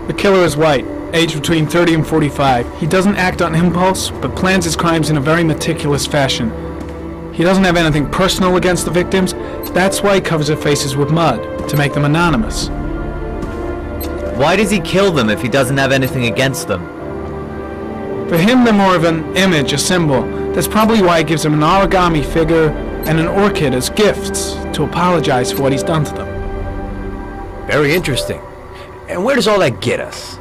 The killer is white, aged between 30 and 45. He doesn't act on impulse, but plans his crimes in a very meticulous fashion. He doesn't have anything personal against the victims. That's why he covers their faces with mud, to make them anonymous. Why does he kill them if he doesn't have anything against them? For him, they're more of an image, a symbol. That's probably why he gives them an origami figure and an orchid as gifts to apologize for what he's done to them. Very interesting. And where does all that get us?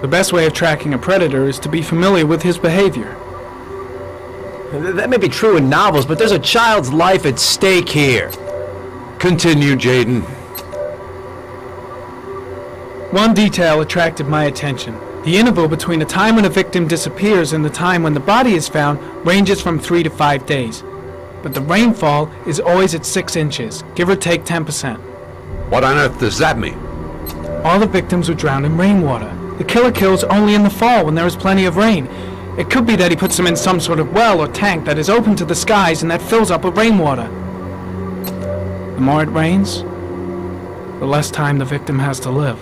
The best way of tracking a predator is to be familiar with his behavior. That may be true in novels, but there's a child's life at stake here. Continue, Jayden. One detail attracted my attention. The interval between the time when a victim disappears and the time when the body is found ranges from 3 to 5 days. But the rainfall is always at 6 inches, give or take 10%. What on earth does that mean? All the victims were drowned in rainwater. The killer kills only in the fall when there is plenty of rain. It could be that he puts them in some sort of well or tank that is open to the skies and that fills up with rainwater. The more it rains, the less time the victim has to live.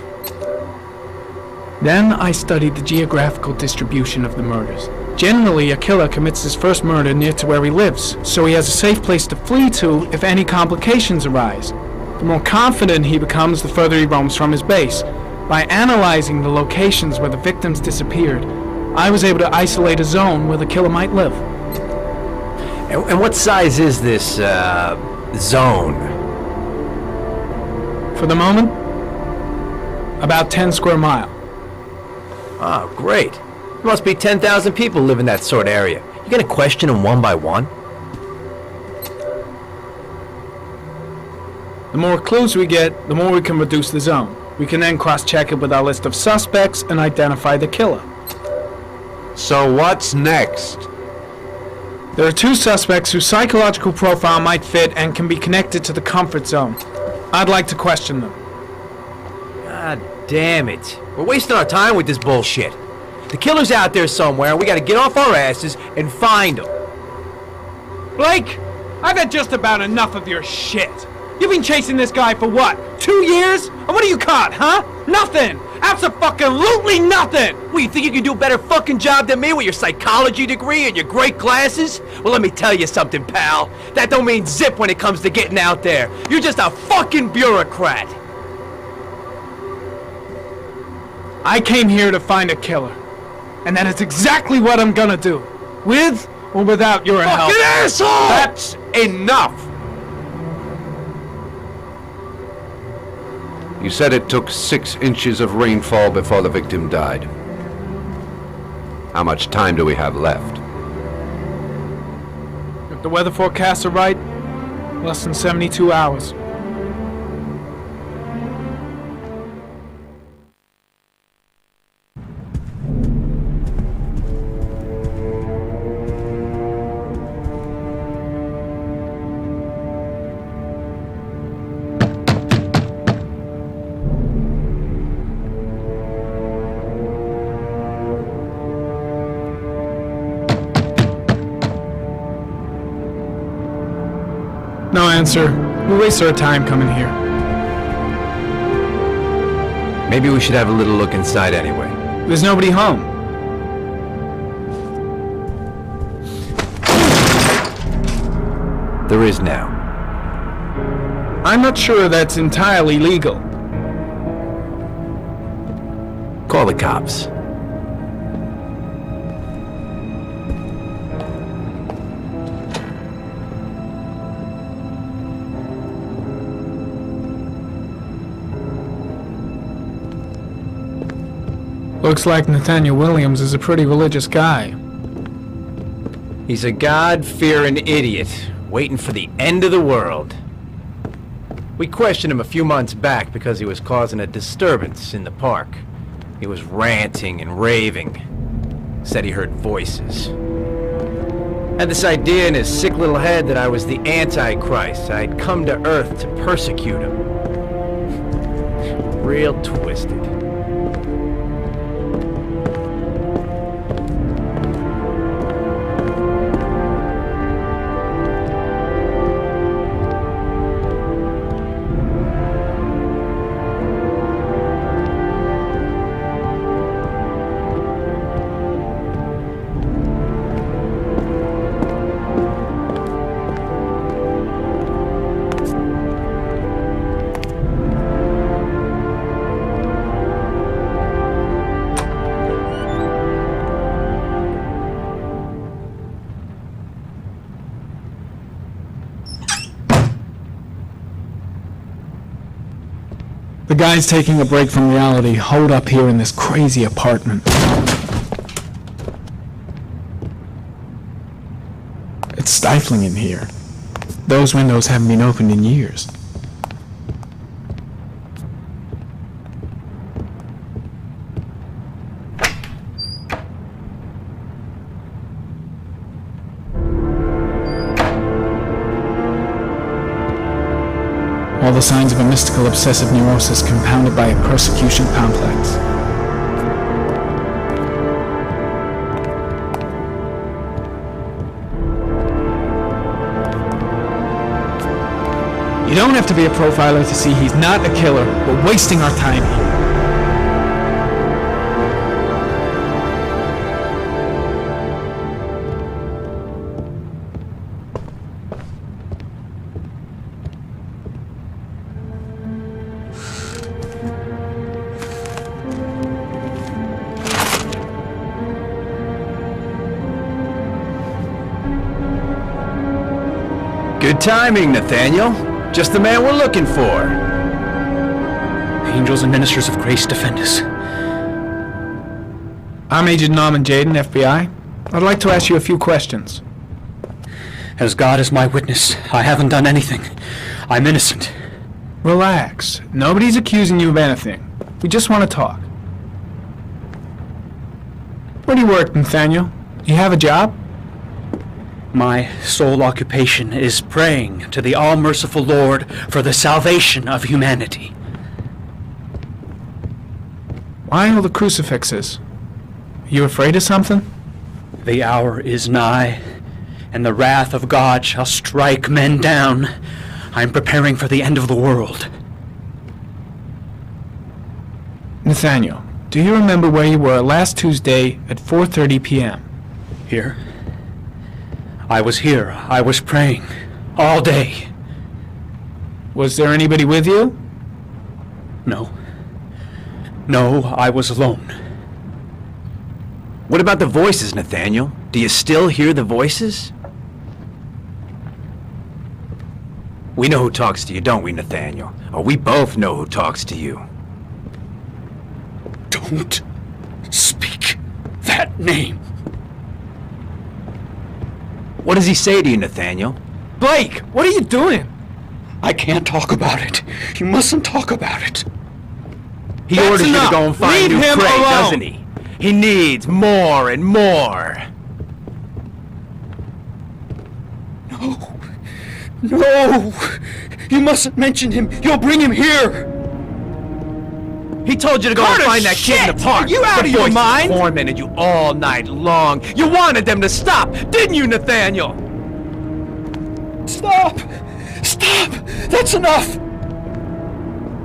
Then I studied the geographical distribution of the murders. Generally, a killer commits his first murder near to where he lives, so he has a safe place to flee to if any complications arise. The more confident he becomes, the further he roams from his base. By analyzing the locations where the victims disappeared, I was able to isolate a zone where the killer might live. And what size is this, zone? For the moment, about 10 square miles. Oh, great. There must be 10,000 people live in that sort of area. You gonna question them one by one? The more clues we get, the more we can reduce the zone. We can then cross-check it with our list of suspects and identify the killer. So what's next? There are 2 suspects whose psychological profile might fit and can be connected to the comfort zone. I'd like to question them. God damn it. We're wasting our time with this bullshit. The killer's out there somewhere, and we gotta get off our asses and find him. Blake, I've had just about enough of your shit. You've been chasing this guy for what, 2 years? And what do you caught, huh? Nothing! Abso-fucking-lutely nothing! What, you think you can do a better fucking job than me with your psychology degree and your great glasses? Well, let me tell you something, pal. That don't mean zip when it comes to getting out there. You're just a fucking bureaucrat. I came here to find a killer. And that is exactly what I'm gonna do. With or without your help. Fucking asshole! That's enough! You said it took 6 inches of rainfall before the victim died. How much time do we have left? If the weather forecasts are right, less than 72 hours. No answer. We waste our time coming here. Maybe we should have a little look inside anyway. There's nobody home. There is now. I'm not sure that's entirely legal. Call the cops. Looks like Nathaniel Williams is a pretty religious guy. He's a God-fearing idiot, waiting for the end of the world. We questioned him a few months back because he was causing a disturbance in the park. He was ranting and raving. Said he heard voices. Had this idea in his sick little head that I was the Antichrist. I'd come to Earth to persecute him. Real twisted. The guy's taking a break from reality, holed up here in this crazy apartment. It's stifling in here. Those windows haven't been opened in years. All the signs of a mystical obsessive neurosis compounded by a persecution complex. You don't have to be a profiler to see he's not a killer. We're wasting our time here. Good timing, Nathaniel. Just the man we're looking for. Angels and ministers of grace defend us. I'm Agent Norman Jayden, FBI. I'd like to ask you a few questions. As God is my witness, I haven't done anything. I'm innocent. Relax. Nobody's accusing you of anything. We just want to talk. Where do you work, Nathaniel? You have a job? My sole occupation is praying to the all-merciful Lord for the salvation of humanity. Why all the crucifixes? Are you afraid of something? The hour is nigh, and the wrath of God shall strike men down. I'm preparing for the end of the world. Nathaniel, do you remember where you were last Tuesday at 4:30 p.m.? Here? I was here. I was praying. All day. Was there anybody with you? No. No, I was alone. What about the voices, Nathaniel? Do you still hear the voices? We know who talks to you, don't we, Nathaniel? Or we both know who talks to you. Don't speak that name. What does he say to you, Nathaniel? Blake, what are you doing? I can't talk about it. You mustn't talk about it. He That's orders you enough. to go and find Leave new him prey, alone. doesn't he? He needs more and more. No! You mustn't mention him. You'll bring him here. He told you to go and find that kid in the park. Are you out The of your voices mind? tormented you all night long. You wanted them to stop, didn't you, Nathaniel? Stop! Stop! That's enough!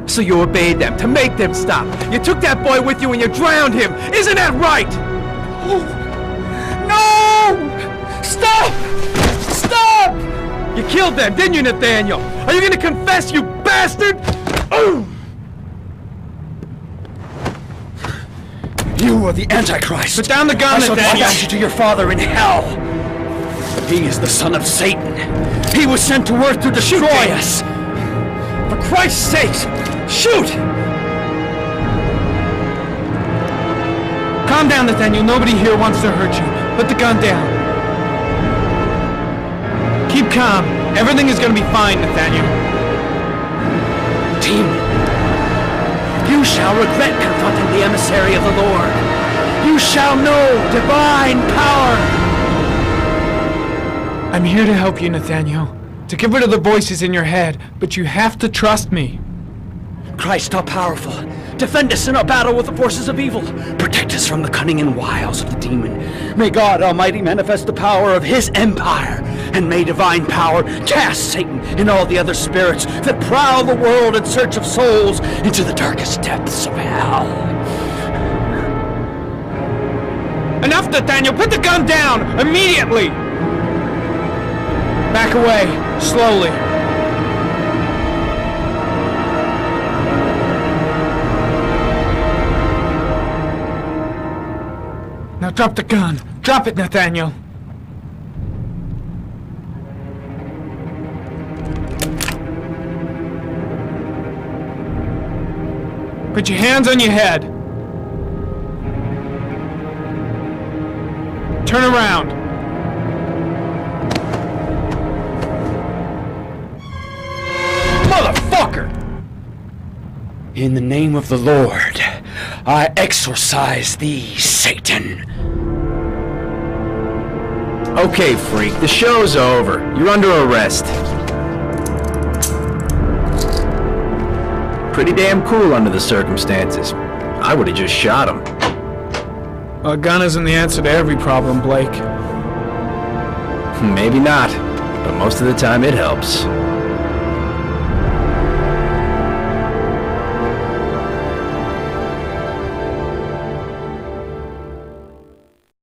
So you obeyed them to make them stop. You took that boy with you and you drowned him. Isn't that right? No! Stop! Stop! You killed them, didn't you, Nathaniel? Are you gonna confess, you bastard? You are the Antichrist. Put down the gun, I shall Nathaniel. dispatch you to your father in hell. He is the son of Satan. He was sent to earth to destroy us. For Christ's sake, shoot! Calm down, Nathaniel. Nobody here wants to hurt you. Put the gun down. Keep calm. Everything is going to be fine, Nathaniel. Demon, you shall regret confronting the emissary of the Lord. You shall know divine power. I'm here to help you, Nathaniel. To get rid of the voices in your head, but you have to trust me. Christ all powerful, defend us in our battle with the forces of evil. Protect us from the cunning and wiles of the demon. May God Almighty manifest the power of His empire, and may divine power cast Satan and all the other spirits that prowl the world in search of souls into the darkest depths of hell. Enough, Nathaniel! Put the gun down! Immediately! Back away, slowly. Now drop the gun. Drop it, Nathaniel. Put your hands on your head. Turn around. Motherfucker! In the name of the Lord, I exorcise thee, Satan. Okay, freak, the show's over. You're under arrest. Pretty damn cool under the circumstances. I would've just shot him. A gun isn't the answer to every problem, Blake. Maybe not, but most of the time it helps.